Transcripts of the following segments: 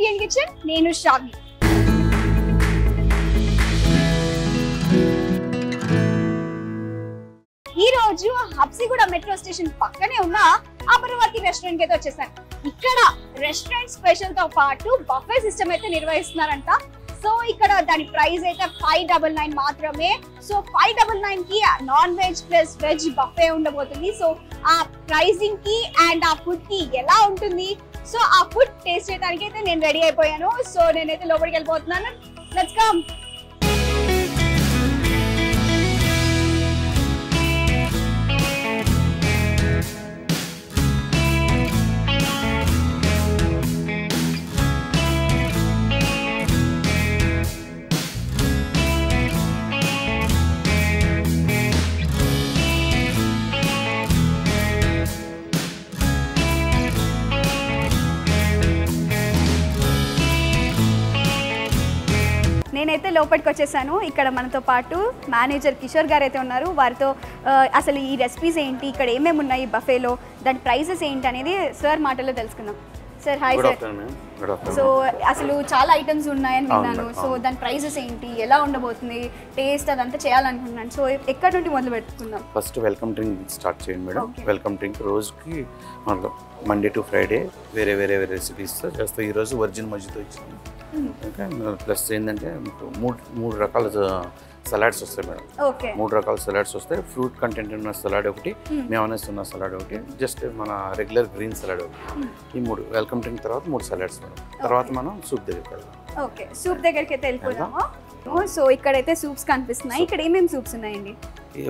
Indian kitchen, నేను శ్రావ్య. ఈ రోజు హబ్సిగూడ మెట్రో స్టేషన్ పక్కనే ఉన్న అమరావతి రెస్టారెంట్ కి అయితే వచ్చేసాను. ఇక్కడ రెస్టారెంట్ స్పెషల్ తో పాటు బఫే సిస్టమ్ అయితే నిర్వహిస్తున్నారంట. సో ఇక్కడ దాని ప్రైస్ అయితే 599 మాత్రమే. సో 599 కి non veg plus veg buffet ఉండబోతుంది. సో ఆ ప్రైసింగ్ కి అండ్ ఆ ఫుడ్ కి ఎలా ఉంటుంది, సో ఆ ఫుడ్ టేస్ట్ చేయడానికి అయితే నేను రెడీ అయిపోయాను. సో నేనైతే లోపలికి వెళ్ళిపోతున్నాను. Let's come. నేనైతే లోపలికి వచ్చేసాను. ఇక్కడ మనతో పాటు మేనేజర్ కిషోర్ గారు అయితే ఉన్నారు. వారితో అసలు ఈ రెసిపీస్ ఏంటి, ఇక్కడ ఏమేమి ఉన్నాయి బఫేలో, దాని ప్రైసెస్ ఏంటి అనేది సార్ మాటల్లో తెలుసుకుందాం. Sir hi sir. సో అసలు చాలా ఐటమ్స్ ఉన్నాయని విన్నాను. సో దాని ప్రైసెస్ ఏంటి, ఎలా ఉండబోతుంది, టేస్ట్ అదంతా చేయాలనుకుంటున్నాను. సో ఎక్కడ నుండి మొదలు పెట్టుకుందాం? ఫస్ట్ వెల్కమ్ డ్రింక్ స్టార్ట్ చేయండి మేడం. వెల్కమ్ డ్రింక్ రోజుకి మండే టు ఫ్రైడే వేరే వేరే రెసిపీస్ చేస్తాం. ఈరోజు వర్జిన్ మజ్జితో ఇచ్చింది. ఓకే, ప్లస్ ఏంటంటే మూడు రకాల సలాడ్స్ వస్తాయి మేడం. మూడు రకాల సలాడ్స్ వస్తాయి. ఫ్రూట్ కంటెంట్ ఉన్న సలాడ్ ఒకటి, మేయోనీస్ ఉన్న సలాడ్ ఒకటి, జస్ట్ మన రెగ్యులర్ గ్రీన్ సలాడ్ ఒకటి. ఈ మూడు వెల్కమ్ డ్రింక్ తర్వాత 3 సలాడ్స్ మేడం. తర్వాత మనం సూప్ దగ్గరికి వెళ్దాం. ఓకే, సూప్ దగ్గరికి అయితే వెళ్ళిపోదాము. సో ఇక్కడైతే సూప్స్ కనిపిస్తున్నాయి. ఇక్కడ ఏమేమి సూప్స్ ఉన్నాయండి?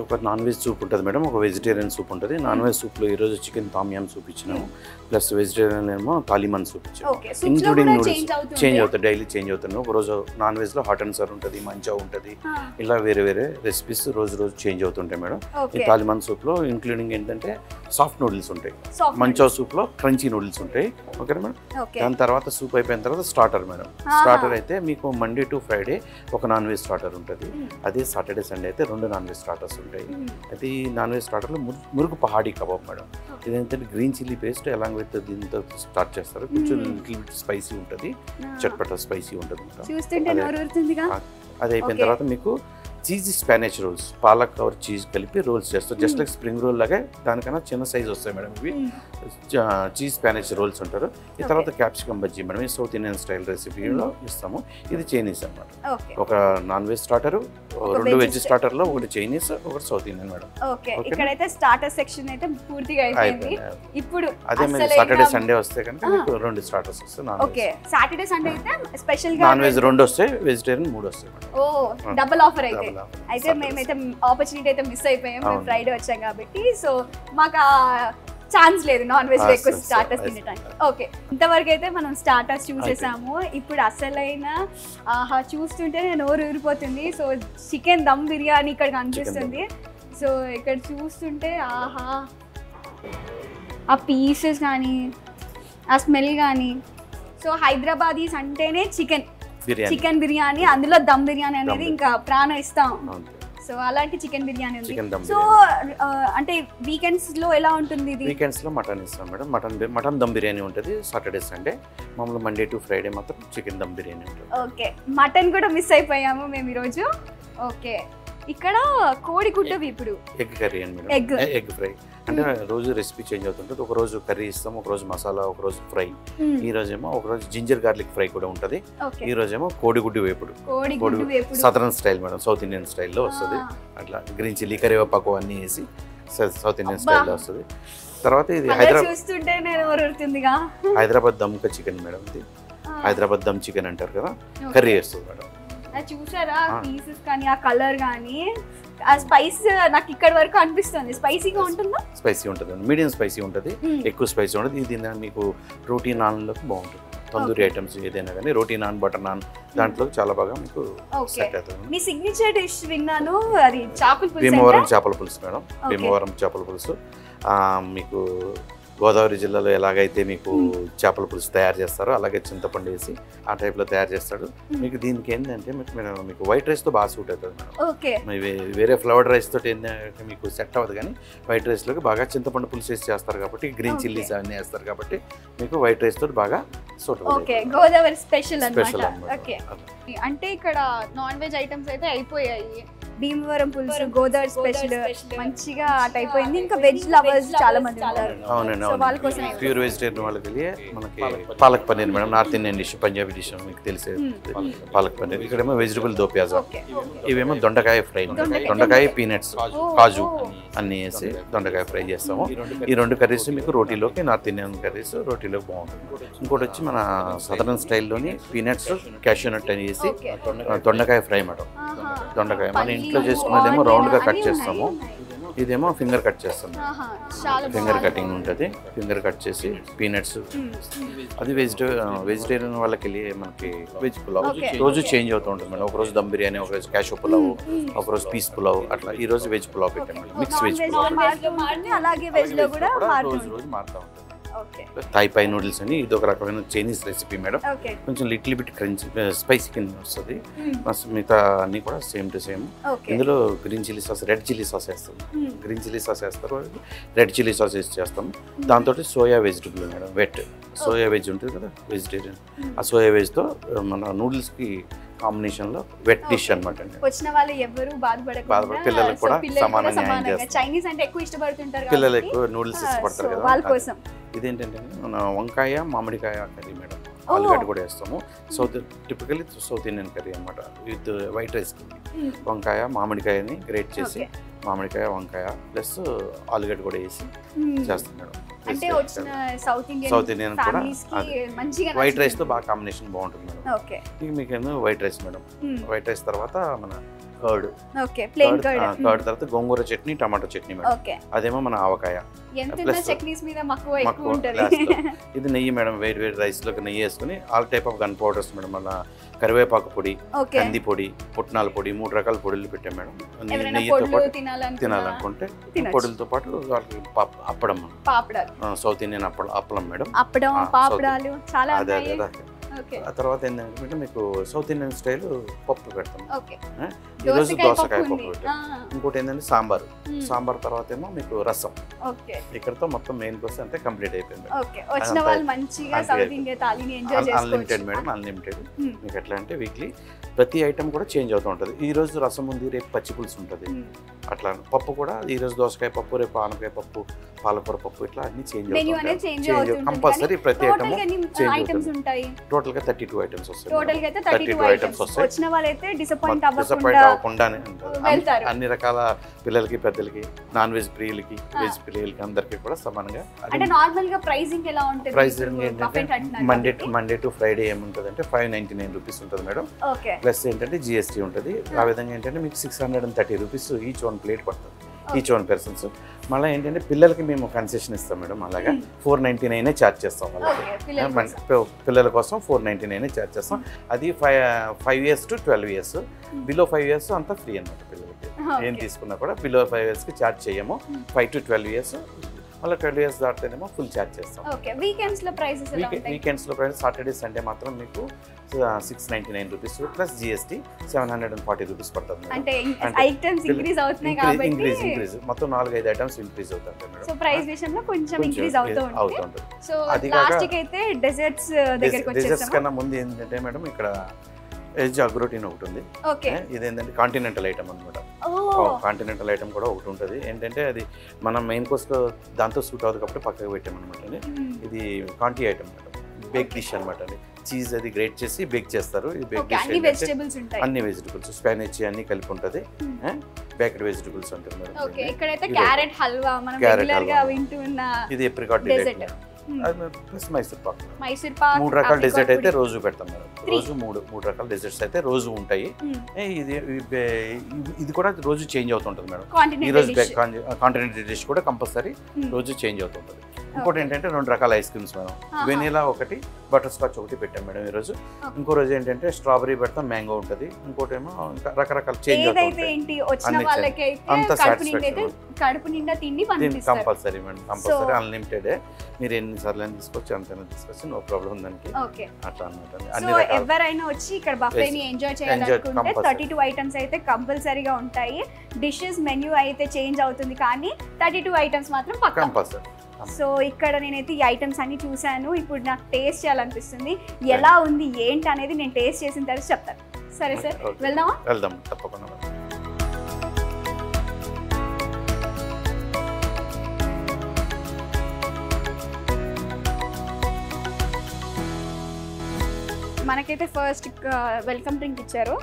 ఒక నాన్ వెజ్ సూప్ ఉంటుంది మేడం, ఒక వెజిటేరియన్ సూప్ ఉంటుంది. నాన్ వెజ్ సూప్లో ఈరోజు చికెన్ తామియం సూప్ ఇచ్చినాము, ప్లస్ వెజిటేరియన్ ఏమో తాలిమన్ సూప్ ఇచ్చాము. ఇంక్లూడింగ్ నూడిల్స్ చేంజ్ అవుతాయి, డైలీ చేంజ్ అవుతున్నాయి. ఒక రోజు నాన్ వెజ్లో హాట్ అండ్ సర్ ఉంటుంది, మంచా ఉంటుంది, ఇలా వేరే వేరే రెసిపీస్ రోజు రోజు చేంజ్ అవుతుంటాయి మేడం. ఈ తాలిమన్ సూప్లో ఇంక్లూడింగ్ ఏంటంటే సాఫ్ట్ నూడిల్స్ ఉంటాయి, మంచా సూప్లో క్రంచీ నూడిల్స్ ఉంటాయి. ఓకేనా మేడం? దాని తర్వాత సూప్ అయిపోయిన తర్వాత స్టార్టర్ మేడం. స్టార్టర్ అయితే మీకు మండే టు ఫ్రైడే ఒక నాన్ వెజ్ స్టార్టర్ ఉంటుంది. అదే సాటర్డే సండే అయితే 2 నాన్ వెజ్ స్టార్టర్స్ ఉంటాయి. అయితే ఈ నాన్ వెజ్ స్టార్టర్లో మురుగు పహాడీ కబాబ్ మేడం. ఇదేంటంటే green chilli paste along with దీంతో స్టార్ట్ చేస్తారు. కొంచెం లిటిల్ బిట్ స్పైసీ ఉంటుంది, చట్పట స్పైసీ ఉంటుంది. అది అయిపోయిన తర్వాత మీకు cheese Spanish rolls, palak cover cheese కలిపి రోల్స్ చేస్తారు. జస్ట్ లైక్ స్ప్రింగ్ రోల్ లాగే, దానికన్నా చిన్న సైజ్ వస్తాయి మేడం. ఇవి చీజ్ స్పానిష్ రోల్స్ ఉంటారు. ఈ తర్వాత క్యాప్సికమ్ బజ్జీ మేడం, ఈ సౌత్ ఇండియన్ స్టైల్ రెసిపీలో ఇస్తాము. ఇది చైనీస్ అన్నమాట. ఒక నాన్ వెజ్ స్టార్టర్, 2 వెజ్ స్టార్టర్లో, ఒకటి చైనీస్, ఒకటి సౌత్ ఇండియన్ మేడం. ఇక్కడైతే స్టార్టర్ సెక్షన్ అయితే పూర్తిగా అయిపోయింది. ఇప్పుడు అదే మీరు సాటర్డే సండే వస్తే కనుక మీకు 2 స్టార్టర్స్ వస్తాయి. ఓకే, సాటర్డే సండే అయితే స్పెషల్ గా నాన్ వెజ్ 2 వస్తాయి, వెజిటేరియన్ 3 వస్తాయి మేడం. ఓ డబుల్ ఆఫర్ అయితే. అయితే మేమైతే ఆపర్చునిటీ అయితే మిస్ అయిపోయాం, మేము ఫ్రైడే వచ్చాం కాబట్టి. సో మాకు ఛాన్స్ లేదు నాన్ వెజ్ ఎక్కువ స్టార్టర్స్ తినడానికి. ఓకే, ఇంతవరకు అయితే మనం స్టార్టర్స్ చూసేసాము. ఇప్పుడు అసలైన చూస్తుంటే నోరు ఊరిపోతుంది. సో చికెన్ దమ్ బిర్యానీ ఇక్కడ కనిపిస్తుంది. సో ఇక్కడ చూస్తుంటే ఆహా, ఆ పీసెస్ కానీ ఆ స్మెల్ కానీ. సో హైదరాబాదీస్ అంటేనే చికెన్ బిర్యానీ, అందులో దమ్ బిర్యానీ అనేది ఇంకా ప్రాణం ఇస్తాం. సో అలాంటి చికెన్ బిర్యానీ ఉంది. సో అంటే వీకెండ్స్ లో ఎలా ఉంటుంది ఇది? వీకెండ్స్ లో మటన్ ఇస్తాం మేడం. మటన్ దమ్ బిర్యానీ ఉంటుంది సాటర్డే సండే. మామూలు మండే టు ఫ్రైడే మాత్రం చికెన్ దమ్ బిర్యానీ ఉంటుంది. ఓకే, మటన్ కూడా మిస్ అయిపోయాము మేము ఈరోజు. ఓకే, ఇక్కడ కోడి గుడ్డు ఇప్పుడు ఎగ్ కర్రీ అండి మేడం. ఎగ్ ఫ్రై అంటే రోజు రెసిపీ చేంజ్ అవుతుంటుంది. ఒక రోజు కర్రీ ఇస్తాం, ఒక రోజు మసాలా, ఒక రోజు ఫ్రై. ఈ రోజేమో ఒక రోజు జింజర్ గార్లిక్ ఫ్రై కూడా ఉంటుంది. ఈ రోజేమో కోడిగుడ్డు వేపుడు, southern style madam, south Indian స్టైల్లో వస్తుంది. అట్లా గ్రీన్ చిల్లీ, కరివేపాకు అన్ని వేసి సౌత్ ఇండియన్ స్టైల్లో వస్తుంది. తర్వాత ఇది హైదరాబాద్ దమ్ చికెన్ మేడం. ఇది హైదరాబాద్ దమ్ చికెన్ అంటారు కదా, కర్రీ వేస్తుంది మేడం. చూసారా పీసెస్ కానీ ఆ కలర్ కానీ ఆ స్పైస్ నాకు ఇక్కడ వరకు అనిపిస్తుంది. స్పైసీగా ఉంటుందా? స్పైసీ ఉంటుంది, మీడియం స్పైసీ ఉంటుంది, ఎక్కువ స్పైసీ ఉంటుంది. ఇది మీకు రోటీ నాన్లోకి బాగుంటుంది. తందూరి ఐటమ్స్ ఏదైనా కానీ రోటీ నాన్, బటర్ నాన్ దాంట్లో చాలా బాగా మీకు సెట్ అవుతుంది. మీ సిగ్నేచర్ డిష్ విన్నాను, అది చేపల పులుసు. భీమవరం చేపల పులుసు మేడం. భీమవరం చేపల పులుసు మీకు గోదావరి జిల్లాలో ఎలాగైతే మీకు చేపల పులుసు తయారు చేస్తారో అలాగే చింతపండు వేసి ఆ టైప్లో తయారు చేస్తాడు. మీకు దీనికి ఏంటంటే మీకు వైట్ రైస్తో బాగా సూట్ అవుతుంది మేడం. వేరే ఫ్లవర్డ్ రైస్ తోటి ఏంటంటే మీకు సెట్ అవ్వదు, కానీ వైట్ రైస్లోకి బాగా చింతపండు పులుసు వేసి చేస్తారు కాబట్టి, గ్రీన్ చిల్లీస్ అవన్నీ వేస్తారు కాబట్టి మీకు వైట్ రైస్ తోటి బాగా suitable. Okay, Godavari special special అన్నమాట. ఓకే, అంటే ఇక్కడ నాన్ వెజ్ ఐటమ్స్ అయితే అయిపోయాయి. భీమవరం పులుసు, గోదావరి స్పెషల్ మంచిగా అట్ అయిపోయింది. ఇంకా వెజ్ లవర్స్ చాలా మంది ఉన్నారు. అవునండి, సో వాళ్ళ కోసం ప్యూర్ వెజిటేరియన్ వాళ్ళకి మనకి palak paneer madam, north Indian dish, Punjabi dish మీకు తెలిసే పాలక్ పన్నీర్. ఇక్కడేమో వెజిటబుల్ దో ప్యాజా, ఇవేమో దొండకాయ ఫ్రై, దొండకాయ పీనట్స్, కాజు అన్ని వేసి దొండకాయ ఫ్రై చేస్తాము. ఈ 2 కర్రీస్ మీకు రోటీలోకి, నార్త్ ఇండియన్ కర్రీస్ రోటీలోకి బాగుంటుంది. ఇంకోటి వచ్చి మన సదరన్ స్టైల్లోని పీనట్స్, క్యాష్యూ నట్ అని వేసి దొండకాయ ఫ్రై మేడం. దొండకాయ మన ఇంట్లో చేసుకున్నదేమో రౌండ్గా కట్ చేస్తాము, ఇదేమో ఫింగర్ కట్ చేస్తాము. ఫింగర్ కటింగ్ ఉంటుంది, ఫింగర్ కట్ చేసి పీనట్స్. అది వెజిటేరియన్ వాళ్ళకి మనకి వెజ్ పులావ్ రోజు చేంజ్ అవుతూ ఉంటుంది మేడం. ఒకరోజు దమ్ బిర్యానీ, ఒకరోజు క్యాషో పులావ్, ఒకరోజు పీస్ పులావ్, అట్లా ఈ రోజు వెజ్ పులావ్ పెట్టాము. మిక్స్ వెజ్ పులావ్ అలాగే వెజ్ లో కూడా రోజు మారుతూ ఉంటుంది. థాయ్ పై నూడిల్స్ అని ఇది ఒక రకమైన చైనీస్ రెసిపీ మేడం. కొంచెం లిటిల్ బిట్ క్రంచ్ స్పైసీ కింద వస్తుంది. మిగతా అన్ని కూడా సేమ్ టు సేమ్. ఇందులో green chilli sauce, red chilli sauce వేస్తాం. గ్రీన్ చిల్లీ సాస్ వేస్తారు, రెడ్ చిల్లీ సాస్ వేసి చేస్తాం. దాంతో soya vegetable madam, wet soya veg ఉంటుంది కదా వెజిటేరియన్, ఆ సోయా వెజ్తో మన నూడిల్స్కి కాంబినేషన్లో వెట్ డిష్ అనమాట అండి. వచ్చిన వాళ్ళు ఎవరు బాధపడకుండా పిల్లలకు కూడా సమానంగా చైనీస్ అంటే ఎక్కువ ఇష్టపడుతుంటారు, పిల్లలు ఎక్కువ నూడిల్స్ ఇష్టపడతారు కదా వాళ్ళ కోసం. ఇదేంటంటే మన వంకాయ మామిడికాయ కర్రీ మేడం, ఆలుగడ్డ కూడా వేస్తాము. టిపికల్లీ సౌత్ ఇండియన్ కర్రీ అనమాట. With white rice. వంకాయ మామిడికాయని గ్రేట్ చేసి, మామిడికాయ వంకాయ ప్లస్ ఆలుగడ్డ కూడా వేసి చేస్తాం మేడం. అంటే వచ్చిన సౌత్ ఇండియన్ కూడా వైట్ రైస్ తో బాగా కాంబినేషన్ బాగుంటుంది మేడం. ఇక మీకేమో white rice madam. White rice తర్వాత మన కర్డ్, కర్డ్ తర్వాత గోంగూర చట్నీ, టమాటో చట్నీ మేడం. అదేమో మన ఆవకాయ. ఇది నెయ్యి మేడం, వేడి వేడి రైస్ లోకి నెయ్యి వేసుకుని all type of gun powders madam. మన కరివేపాకు పొడి, కంది పొడి, పుట్నాల పొడి, 3 రకాల పొడులు పెట్టాం మేడం. నెయ్యితో పాటు తినాలనుకుంటే పొడులతో పాటు వాళ్ళకి అప్పడం, సౌత్ ఇండియన్ అప్పడం మేడం. అదే ఆ తర్వాత ఏంటంటే మీకు సౌత్ ఇండియన్ స్టైల్ పప్పు పెడతాం. ఈరోజు దోసకాయ పప్పు పెట్టాం. ఇంకోటి ఏంటంటే సాంబార్ తర్వాత ఏమో మీకు రసం. ఇక్కడతో మొత్తం మెయిన్ కోర్స్ అంటే కంప్లీట్ అయిపోయింది. Unlimited madam, unlimited. మీకు ఎట్లా అంటే వీక్లీ ప్రతి ఐటమ్ కూడా చేంజ్ అవుతూ ఉంటుంది. ఈ రోజు రసం ఉంది, రేపు పచ్చి పులుసు ఉంటుంది. అట్లా పప్పు కూడా ఈ రోజు దోసకాయ పప్పు, రేపు ఆనకాయ పప్పు, పాలకూర పప్పు, ఇట్లా అన్ని చేంజ్ అవుతుంది. కంపల్సరీ ప్రతి ఐటమ్ చేంజ్ అవుతుంది. టోటల్ గా 32 ఐటమ్స్ వస్తాయి. 32 ఐటమ్స్ వస్తాయి. డిసప్పాయింట్ అవ్వకుండానే అన్ని రకాల పిల్లలకి, పెద్దలకి, నాన్ వెజ్ ప్రియులకి, వెజ్ ప్రియులకి అందరికి కూడా సమానంగా. ప్రైసింగ్ ఏంటంటే మండే టు ఫ్రైడే ఏముంటుంది అంటే 599 రూపీస్ ఉంటుంది మేడం. ప్లస్ ఏంటంటే జిఎస్టీ ఉంటుంది. ఆ విధంగా ఏంటంటే మీకు 630 రూపీస్ ఈచ్ 1 ప్లేట్ పడుతుంది, ఈచ్ 1 పర్సన్స్. మళ్ళీ ఏంటంటే పిల్లలకి మేము కన్సెషన్ ఇస్తాం మేడం. అలాగా 499 ఛార్జ్ చేస్తాం వాళ్ళకి. పిల్లల కోసం 499 ఛార్జ్ చేస్తాం. అది 5 years to 12 years. Below 5 years అంతా ఫ్రీ అన్నమాట. పిల్లలకి ఏం తీసుకున్నా కూడా బిలో 5 yearsకి ఛార్జ్ చేయము. 5 to 12 years, మళ్ళీ 12 years దాటితేనేమో ఫుల్ ఛార్జ్ చేస్తాం. వీకెండ్స్లో ప్రైస్ సాటర్డే సండే మాత్రం మీకు 699 రూపీస్ ప్లస్ జిఎస్టీ 740 రూపీస్ పడుతుంది. ఇంక్రీజ్ మొత్తం 4-5 ఐటమ్స్ ఇంక్రీజ్ అవుతాయి మేడం. ప్రైస్ విషయంలో కొంచెం ఇంక్రీజ్ అవుతుంది. సో లాస్ట్ కి అయితే డెజర్ట్స్ కన్నా ముందు ఏంటంటే మేడం ఇక్కడ వెజ్ అగ్రోటీన్ ఒకటి ఉంది. ఇదేంటంటే కాంటినెంటల్ ఐటమ్ అనమాట. కాంటినెంటల్ ఐటమ్ కూడా ఒకటి ఉంటుంది. ఏంటంటే అది మనం మెయిన్ కోర్స్లో దాంతో సూట్ అవుతుంది కాబట్టి పక్కకు పెట్టామన్నమాట. ఇది కాంటీ ఐటమ్ మేడం, బేక్ డిష్ అనమాట. అండి చీజ్ అది గ్రేట్ చేసి బేక్ చేస్తారు. ఈ బేక్ డిష్ అన్ని వెజిటబుల్స్, స్పానిష్ అన్ని కలిపి ఉంటుంది. బేక్డ్ వెజిటబుల్స్ ఉంటుంది మేడం. క్యారెట్ హల్వా, ఇది ఏప్రికాట్ డిజైట్ ప్లస్ మైసూర్ పాక్. 3 రకాల డెజర్ట్ అయితే రోజు పెడతాం మేడం. రోజు 3 రకాల డెజర్ట్స్ అయితే రోజు ఉంటాయి. ఇది కూడా రోజు చేంజ్ అవుతుంటుంది మేడం. ఈ రోజు కాంటినెంటల్ డిష్ కూడా కంపల్సరీ రోజు చేంజ్ అవుతుంటుంది. ఇంకోటి ఏంటంటే 2 రకాల ఐస్ క్రీమ్స్ మేడం. వెనీలా ఒకటి, బటర్ స్కాచ్ ఒకటి పెట్టాం మేడం ఈరోజు. ఇంకో రోజు ఏంటంటే స్ట్రాబెరీ పెడతాం, మ్యాంగో ఉంటుంది. ఇంకోటి ఏమో ఇంకా రకరకాల చేంజ్ అవుతుంది. అంత satisfaction compulsory madam, compulsory unlimited. మీరు ఎన్నిసార్లు అయినా తీసుకోవచ్చు, అంతైనా తీసుకోవచ్చు, నో ప్రాబ్లం దానికి. అట్లా అనమాట. ఎవరైనా వచ్చి ఇక్కడ బఫేని ఎంజాయ్ చేయాలనుకుంటే 32 ఐటమ్స్ అయితే కంపల్సరీగా ఉంటాయి. డిషెస్ మెన్యూ అయితే చేంజ్ అవుతుంది కానీ 32 ఐటమ్స్ మాత్రం కంపల్సరీ. సో ఇక్కడ నేనైతే ఈ ఐటమ్స్ అన్ని చూశాను. ఇప్పుడు నాకు టేస్ట్ చేయాలనిపిస్తుంది. ఎలా ఉంది ఏంటి అనేది నేను టేస్ట్ చేసిన తర్వాత చెప్తాను. సరే సార్, వెళ్దామా? వెళ్దాం తప్పకుండా. మనకైతే ఫస్ట్ వెల్కమ్ డ్రింక్ ఇచ్చారు.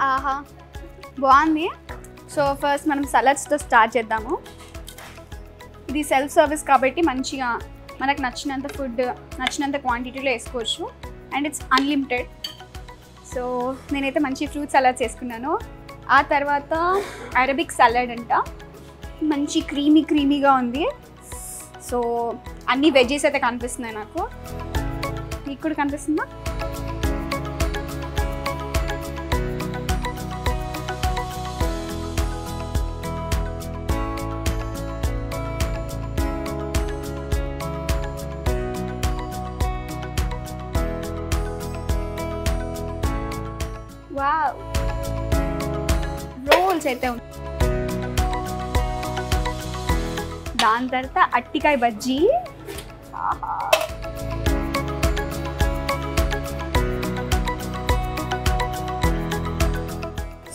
ఆహా, బాగుంది. సో ఫస్ట్ మనం సలాడ్స్తో స్టార్ట్ చేద్దాము. ఇది సెల్ఫ్ సర్వీస్ కాబట్టి మంచిగా మనకు నచ్చినంత ఫుడ్ నచ్చినంత క్వాంటిటీలో వేసుకోవచ్చు. And it's unlimited. సో నేనైతే మంచి ఫ్రూట్ సలాడ్స్ వేసుకున్నాను. ఆ తర్వాత అరబిక్ సలాడ్ అంట, మంచి క్రీమీగా ఉంది. సో అన్ని వెజ్జెస్ అయితే కనిపిస్తున్నాయి నాకు. మీకు కూడా కనిపిస్తుందా? వావ్, రోల్స్ అయితే ఉంది. దాని తర్వాత అట్టికాయ బజ్జీ.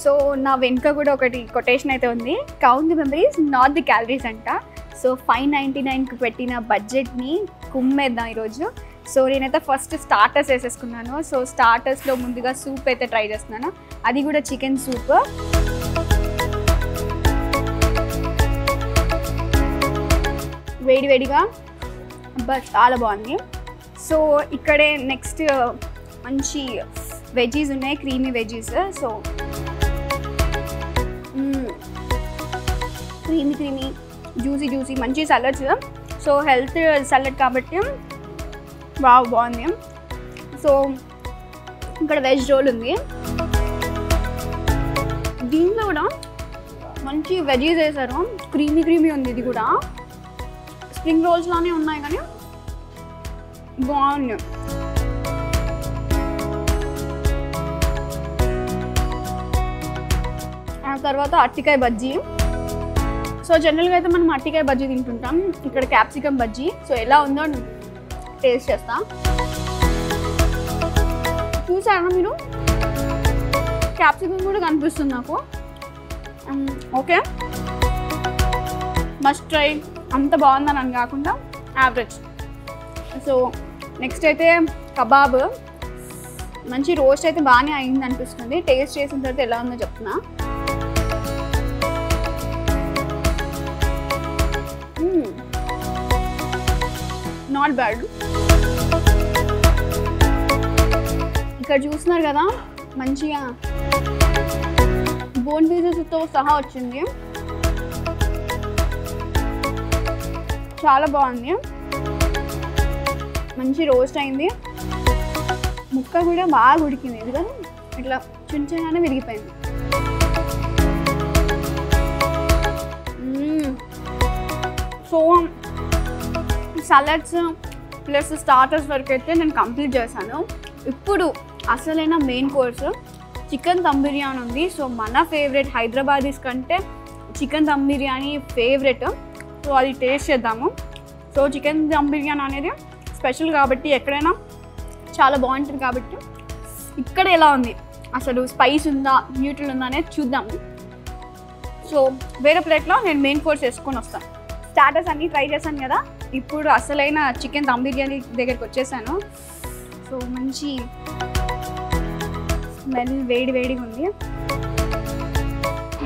సో నా వెనుక కూడా ఒకటి కొటేషన్ అయితే ఉంది, count the memories not the calories అంట. సో 599కి పెట్టిన బడ్జెట్ని కుమ్మేద్దాం ఈరోజు. సో నేనైతే ఫస్ట్ స్టార్టర్స్ వేసేసుకున్నాను. సో స్టార్టర్స్లో ముందుగా సూప్ అయితే ట్రై చేస్తున్నాను, అది కూడా చికెన్ సూప్. వేడివేడిగా అబ్బా చాలా బాగుంది. సో ఇక్కడే నెక్స్ట్ మంచి వెజ్జీస్ ఉన్నాయి, creamy veggies. So creamy juicy మంచి సలాడ్స్. సో హెల్త్ సలాడ్ కాబట్టి బాగుంది. సో ఇక్కడ వెజ్ రోల్ ఉంది, దీంట్లో కూడా మంచి వెజ్జీస్ వేసారు, క్రీమీ ఉంది. ఇది కూడా స్ప్రింగ్ రోల్స్ లానే ఉన్నాయి కానీ బాగుంది. ఆ తర్వాత అట్టికాయ బజ్జీ. సో జనరల్గా అయితే మనం అట్టికాయ బజ్జీ తింటుంటాం, ఇక్కడ క్యాప్సికమ్ బజ్జీ. సో ఎలా ఉందో టేస్ట్ చేస్తా. చూసారా మీరు, క్యాప్సికమ్ కూడా కనిపిస్తుంది నాకు. Okay, must try. అంత బాగుందని అని కాకుండా యావరేజ్. సో నెక్స్ట్ అయితే కబాబ్. మంచి రోస్ట్ అయితే బాగానే అయింది అనిపిస్తుంది. టేస్ట్ చేసిన తర్వాత ఎలా ఉందో చెప్తున్నా. Not bad. ఇక్కడ చూస్తున్నారు కదా, మంచిగా బోన్ పీసెస్తో సహా వచ్చింది. చాలా బాగుంది, మంచి రోస్ట్ అయింది. ముక్క కూడా బాగా ఉడికింది, ఇది కదా ఇట్లా చిన్నగానే విరిగిపోయింది. సో సలాడ్స్ ప్లస్ స్టార్టర్స్ వరకు అయితే నేను కంప్లీట్ చేశాను. ఇప్పుడు అసలైన main course chicken dum biryani ఉంది. సో మన ఫేవరెట్ హైదరాబాదీస్ కంటే chicken dum biryani favourite. So అది టేస్ట్ చేద్దాము. సో చికెన్ దమ్ బిర్యానీ అనేది స్పెషల్ కాబట్టి ఎక్కడైనా చాలా బాగుంటుంది కాబట్టి ఇక్కడ ఎలా ఉంది, అసలు స్పైస్ ఉందా న్యూట్రల్ ఉందా అనేది చూద్దాము. సో వేరే ప్లేట్లో నేను మెయిన్ కోర్స్ వేసుకొని వస్తాను. స్టార్టర్స్ అన్నీ ట్రై చేశాను కదా, ఇప్పుడు అసలైన చికెన్ దమ్ బిర్యానీ దగ్గరికి వచ్చేసాను. సో మంచి స్మెల్ వేడిగా ఉంది.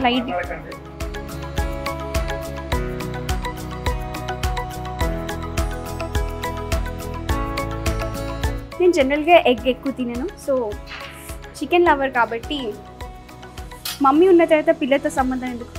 లైట్ నేను జనరల్గా ఎగ్ ఎక్కువ తినను. సో చికెన్ లవర్ కాబట్టి మమ్మీ ఉన్న తర్వాత పిల్లలతో సంబంధం ఎందుకు.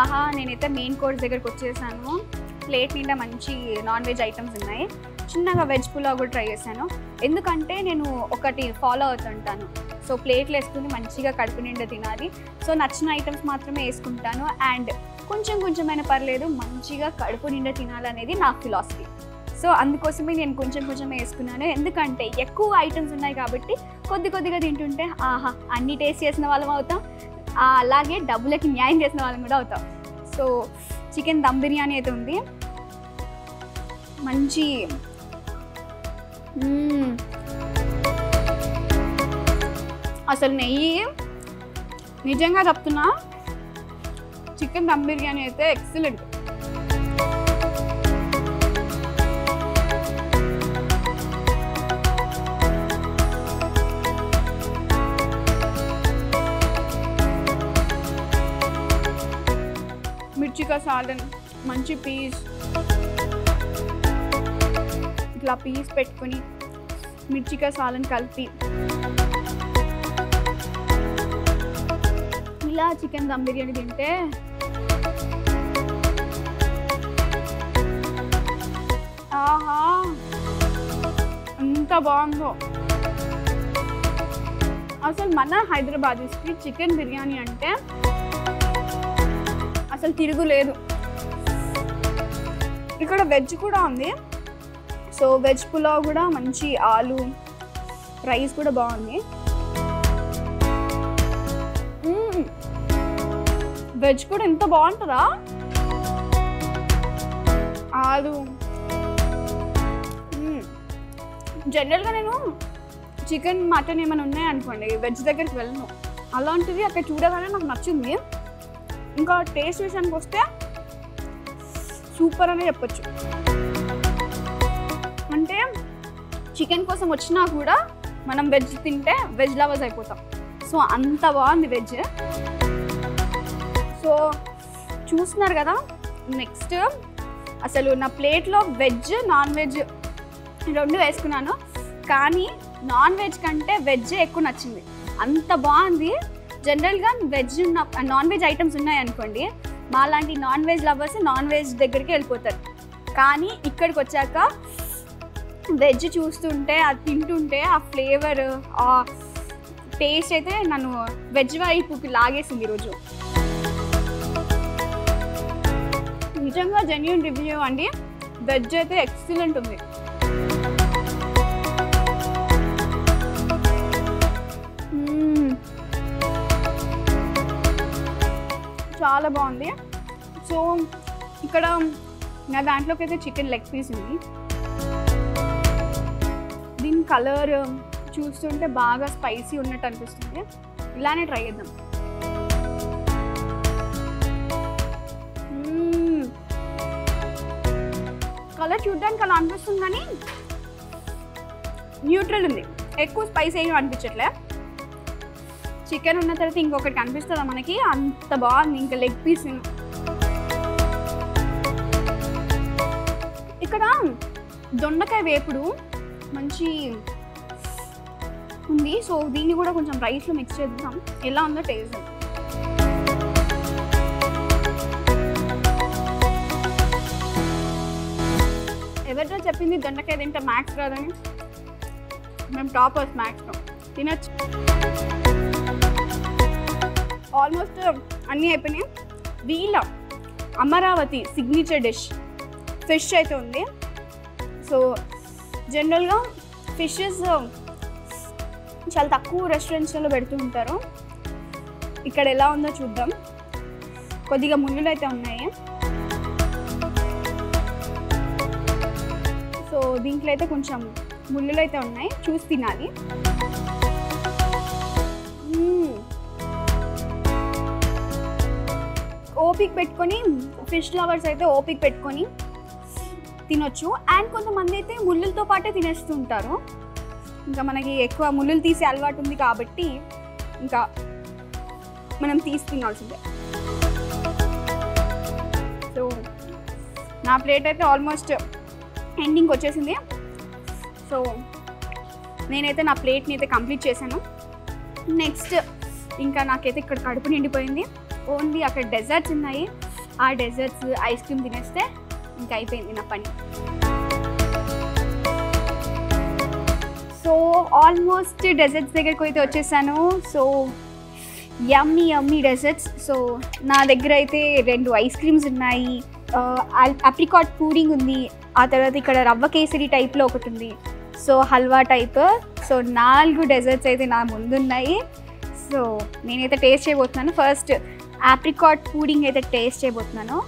ఆహా, నేనైతే మెయిన్ కోర్స్ దగ్గరికి వచ్చేసాను. ప్లేట్ నిండా మంచి నాన్ వెజ్ ఐటమ్స్ ఉన్నాయి. చిన్నగా వెజ్ పులావ్ కూడా ట్రై చేశాను. ఎందుకంటే నేను ఒకటి ఫాలో అవుతుంటాను. సో ప్లేట్లు వేసుకుని మంచిగా కడుపు నిండా తినాలి. సో నచ్చిన ఐటమ్స్ మాత్రమే వేసుకుంటాను. అండ్ కొంచెమైనా పర్లేదు, మంచిగా కడుపు నిండా తినాలనేది నా ఫిలాసఫీ. సో అందుకోసమే నేను కొంచెం వేసుకున్నాను. ఎందుకంటే ఎక్కువ ఐటమ్స్ ఉన్నాయి కాబట్టి కొద్దిగా తింటుంటే ఆహా అన్ని టేస్ట్ చేసిన వాళ్ళం అవుతాం, అలాగే డబ్బులకి న్యాయం చేసిన వాళ్ళం కూడా అవుతాం. సో చికెన్ దమ్ బిర్యానీ అయితే ఉంది, మంచి అసలు నెయ్యి నిజంగా చెప్తున్నా, చికెన్ దమ్ బిర్యానీ అయితే ఎక్సలెంట్. మిర్చికా సాలన్, మంచి పీస్, ఇట్లా పీస్ పెట్టుకొని మిర్చికా సాలన్ కలిపి ఇలా చికెన్ దమ్ బిర్యానీ తింటే ఆహా ఎంత బాగుందో. అసలు మన హైదరాబాదీస్కి చికెన్ బిర్యానీ అంటే అసలు తిరుగులేదు. ఇక్కడ వెజ్ కూడా ఉంది. సో వెజ్ పులావ్ కూడా మంచి ఆలు రైస్ కూడా బాగుంది. వెజ్ కూడా ఎంత బాగుంటుందా, ఆలు. జనరల్గా నేను చికెన్ మటన్ ఏమైనా ఉన్నాయనుకోండి వెజ్ దగ్గరికి వెళ్ళను, అలాంటిది అక్కడ చూడగానే నాకు నచ్చింది. ఇంకా టేస్ట్ విషయానికి వస్తే సూపర్ అనే చెప్పచ్చు. అంటే చికెన్ కోసం వచ్చినా కూడా మనం వెజ్ తింటే వెజ్ లవర్స్ అయిపోతాం. సో అంత బాగుంది వెజ్. సో చూస్తున్నారు కదా, నెక్స్ట్ అసలు నా ప్లేట్లో వెజ్ నాన్ వెజ్ రెండు వేసుకున్నాను, కానీ నాన్ వెజ్ కంటే వెజ్ ఎక్కువ నచ్చింది. అంత బాగుంది. జనరల్గా నాన్ వెజ్ ఐటమ్స్ ఉన్నాయనుకోండి, మా లాంటి non veg lovers non veg దగ్గరికి వెళ్ళిపోతారు. కానీ ఇక్కడికి వచ్చాక వెజ్ చూస్తుంటే అది తింటుంటే ఆ ఫ్లేవర్ ఆ టేస్ట్ అయితే నన్ను వెజ్ వైపుకి లాగేసింది ఈరోజు. నిజంగా జెన్యూన్ రివ్యూ అండి, వెజ్ అయితే ఎక్సలెంట్ ఉంది. చాలా బాగుంది. సో ఇక్కడ నా దాంట్లోకి అయితే చికెన్ లెగ్ పీస్ ఉంది. దీని కలర్ చూస్తుంటే బాగా స్పైసీ ఉన్నట్టు అనిపిస్తుంది. ఇలానే ట్రై చేద్దాం. కలర్ చూడడానికి అలా అనిపిస్తుంది కానీ న్యూట్రల్ ఉంది, ఎక్కువ స్పైసీ ఏమి అనిపించట్లే. చికెన్ ఉన్న తర్వాత ఇంకొకటి కనిపిస్తుందా మనకి, అంత బాగుంది. ఇంకా లెగ్ పీస్ ఇక్కడ దొండకాయ వేపుడు మంచి ఉంది. సో దీన్ని కూడా కొంచెం రైస్లో మిక్స్ చేద్దాం, ఎలా ఉందో టేస్ట్. ఎవరితో చెప్పింది దొండకాయ తింటే మ్యాథ్స్ రాదని? మేము టాపర్స్ మ్యాథ్స్లో, తినచ్చు. ఆల్మోస్ట్ అన్నీ అయిపోయినాయి. వీళ్ళ అమరావతి సిగ్నేచర్ డిష్ ఫిష్ అయితే ఉంది. సో జనరల్గా ఫిషెస్ చాలా తక్కువ రెస్టారెంట్స్లో పెడుతూ ఉంటారు. ఇక్కడ ఎలా ఉందో చూద్దాం. కొద్దిగా ముళ్ళులు అయితే ఉన్నాయి. సో దీంట్లో అయితే కొంచెం ముళ్ళులు అయితే ఉన్నాయి, చూసి తినాలి. ఓపిక పెట్టుకొని, ఫిష్ లవర్స్ అయితే ఓపిక పెట్టుకొని తినొచ్చు. అండ్ కొంతమంది అయితే ముళ్ళులతో పాటే తినేస్తూ ఉంటారు. ఇంకా మనకి ఎక్కువ ముళ్ళులు తీసే అలవాటు ఉంది కాబట్టి ఇంకా మనం తీసి తినాల్సిందే. సో నా ప్లేట్ అయితే ఆల్మోస్ట్ ఎండింగ్కి వచ్చేసింది. సో నేనైతే నా ప్లేట్ని అయితే కంప్లీట్ చేశాను. నెక్స్ట్ ఇంకా నాకైతే ఇక్కడ కడుపు నిండిపోయింది. ఓన్లీ అక్కడ డెజర్ట్స్ ఉన్నాయి, ఆ డెజర్ట్స్ ఐస్ క్రీమ్ తినేస్తే ఇంకా అయిపోయింది నా పని. సో ఆల్మోస్ట్ డెజర్ట్స్ దగ్గరికి అయితే వచ్చేసాను. So yummy desserts. సో నా దగ్గర అయితే 2 ఐస్ క్రీమ్స్ ఉన్నాయి, అప్రికాట్ పూడింగ్ ఉంది, ఆ తర్వాత ఇక్కడ రవ్వ కేసరి టైప్లో ఒకటి ఉంది, so halwa type. So 4 desserts అయితే నా ముందున్నాయి. సో నేనైతే టేస్ట్ చేయబోతున్నాను. ఫస్ట్ అప్రికాట్ పూడింగ్ అయితే టేస్ట్ చేయబోతున్నాను.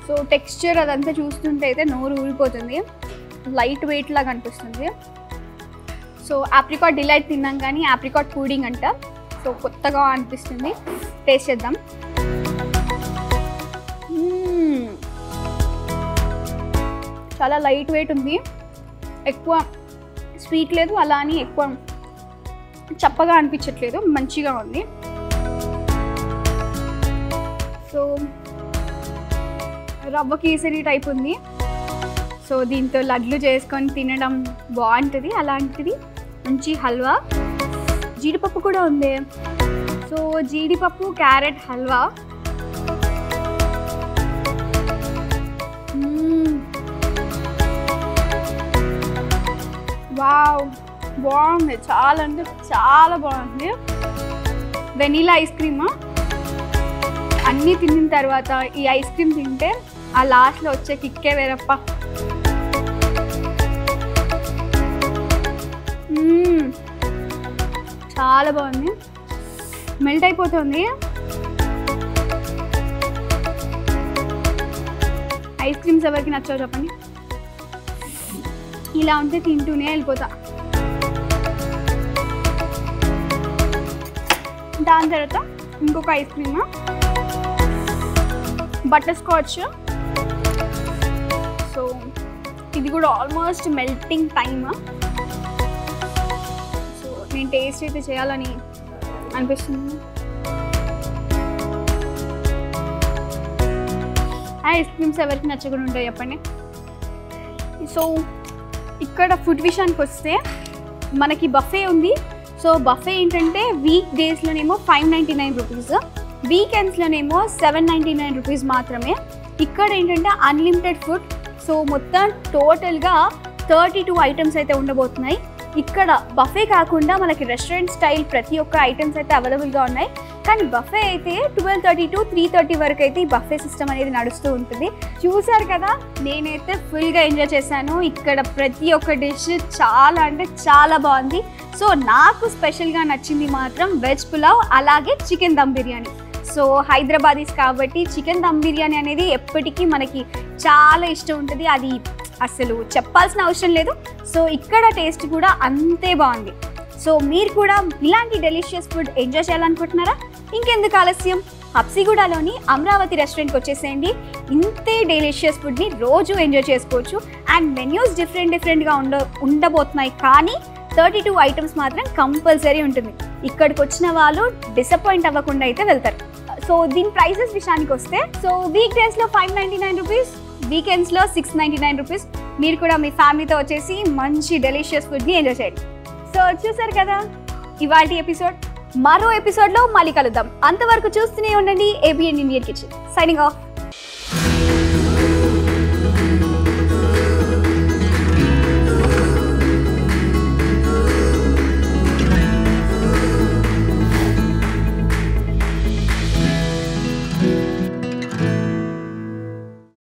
సో టెక్స్చర్ అదంతా చూస్తుంటే అయితే నోరు ఊరిపోతుంది, లైట్ వెయిట్ లాగా అనిపిస్తుంది. సో ఆప్రికాట్ డిలైట్ తిన్నాం కానీ ఆప్రికాట్ పూడింగ్ అంట, సో కొత్తగా అనిపిస్తుంది. టేస్ట్ చేద్దాం. చాలా లైట్ వెయిట్ ఉంది, ఎక్కువ స్వీట్ లేదు, అలా అని ఎక్కువ చప్పగా అనిపించట్లేదు, మంచిగా ఉంది. సో రవ్వ కేసరి టైప్ ఉంది. సో దీంతో లడ్లు చేసుకొని తినడం బాగుంటుంది. అలాంటిది మంచి హల్వా, జీడిపప్పు కూడా ఉంది. సో జీడిపప్పు క్యారెట్ హల్వా. వావ్, బాగుంది, చాలా అంటే చాలా బాగుంది. Vanilla ice cream. అన్నీ తిన్న తర్వాత ఈ ఐస్ క్రీమ్ తింటే ఆ లాస్ట్లో వచ్చే కిక్కే వేరప్ప. చాలా బాగుంది, మెల్ట్ అయిపోతుంది. ఐస్ క్రీమ్స్ ఎవరికి నచ్చవు చెప్పండి, ఇలా ఉంటే తింటూనే వెళ్ళిపోతా. దాని తర్వాత ఇంకొక ice cream, butter scotch. So ఇది కూడా ఆల్మోస్ట్ మెల్టింగ్ టైమ్. సో నేను టేస్ట్ అయితే చేయాలని అనిపిస్తుంది. ఐస్ క్రీమ్స్ ఎవరికి నచ్చకుండా ఉంటాయి చెప్పండి. సో ఇక్కడ ఫుడ్ విషయానికి వస్తే మనకి బఫే ఉంది. సో బఫే ఏంటంటే వీక్ డేస్లోనేమో 599 రూపీస్, వీకెండ్స్లోనేమో 799 రూపీస్ మాత్రమే. ఇక్కడ ఏంటంటే అన్లిమిటెడ్ ఫుడ్. సో మొత్తం టోటల్గా 32 ఐటమ్స్ అయితే ఉండబోతున్నాయి. ఇక్కడ బఫే కాకుండా మనకి రెస్టారెంట్ స్టైల్ ప్రతి ఒక్క ఐటమ్స్ అయితే అవైలబుల్గా ఉన్నాయి. కానీ బఫే అయితే 12:30 to 3:30 వరకు అయితే ఈ బఫే సిస్టమ్ అనేది నడుస్తూ ఉంటుంది. చూసారు కదా, నేనైతే ఫుల్గా ఎంజాయ్ చేశాను. ఇక్కడ ప్రతి ఒక్క డిష్ చాలా అంటే చాలా బాగుంది. సో నాకు స్పెషల్గా నచ్చింది మాత్రం వెజ్ పులావ్, అలాగే చికెన్ దమ్ బిర్యానీ. సో హైదరాబాదీస్ కాబట్టి చికెన్ దమ్ బిర్యానీ అనేది ఎప్పటికీ మనకి చాలా ఇష్టం ఉంటుంది, అది అసలు చెప్పాల్సిన అవసరం లేదు. సో ఇక్కడ టేస్ట్ కూడా అంతే బాగుంది. సో మీరు కూడా ఇలాంటి డెలిషియస్ ఫుడ్ ఎంజాయ్ చేయాలనుకుంటున్నారా? ఇంకెందుకు ఆలస్యం, హబ్సిగూడలోని అమరావతి రెస్టారెంట్కి వచ్చేసేయండి. ఇంతే డెలిషియస్ ఫుడ్ని రోజు ఎంజాయ్ చేసుకోవచ్చు. అండ్ మెన్యూస్ డిఫరెంట్గా ఉండబోతున్నాయి, కానీ 32 ఐటమ్స్ మాత్రం కంపల్సరీ ఉంటుంది. ఇక్కడికి వచ్చిన వాళ్ళు డిసప్పాయింట్ అవ్వకుండా అయితే వెళ్తారు. సో దీని ప్రైసెస్ విషయానికి వస్తే, సో వీక్ డేస్లో 599 రూపీస్, వీకెండ్స్లో 699 రూపీస్. మీరు కూడా మీ ఫ్యామిలీతో వచ్చేసి మంచి డెలిషియస్ ఫుడ్ని ఎంజాయ్ చేయండి. సో చూసారు కదా ఇవాల్టి ఎపిసోడ్. మరో ఎపిసోడ్లో మళ్ళీ కలుద్దాం. అంతవరకు చూస్తూనే ఉండండి ABN Indian kitchen. Signing off.